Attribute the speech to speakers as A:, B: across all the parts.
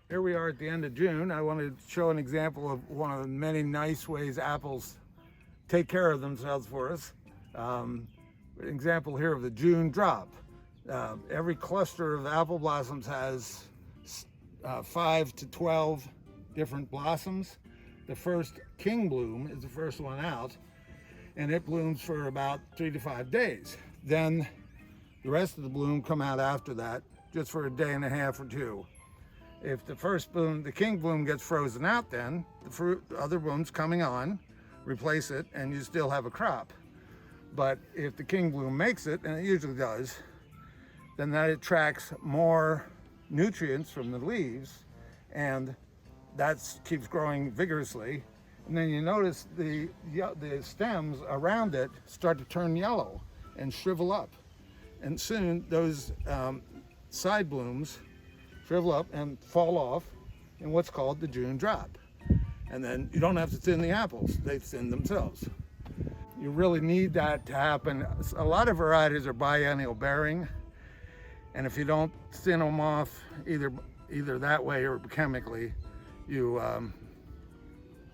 A: Here we are at the end of June. I wanted to show an example of one of the many nice ways apples take care of themselves for us. An example here of the June drop. Every cluster of apple blossoms has 5 to 12 different blossoms. The first king bloom is the first one out, and it blooms for about 3 to 5 days. Then the rest of the bloom come out after that, just for a day and a half or two. If the first bloom, the king bloom, gets frozen out, then the other blooms coming on replace it, and you still have a crop. But if the king bloom makes it, and it usually does, then that attracts more nutrients from the leaves, and that keeps growing vigorously. And then you notice the stems around it start to turn yellow and shrivel up, and soon those side blooms shrivel up and fall off in what's called the June drop. And then you don't have to thin the apples, they thin themselves. You really need that to happen. A lot of varieties are biennial bearing, and if you don't thin them off either that way or chemically, you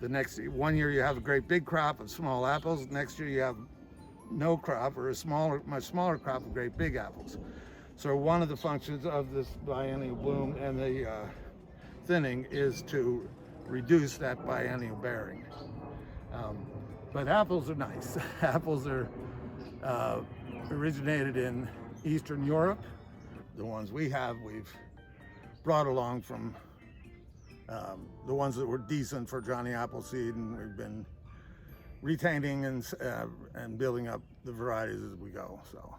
A: the next 1 year you have a great big crop of small apples, next year you have no crop or much smaller crop of great big apples. So one of the functions of this biennial bloom and the thinning is to reduce that biennial bearing. But apples are nice. Apples are originated in Eastern Europe. The ones we've brought along from the ones that were decent for Johnny Appleseed, and we've been retaining and building up the varieties as we go. So.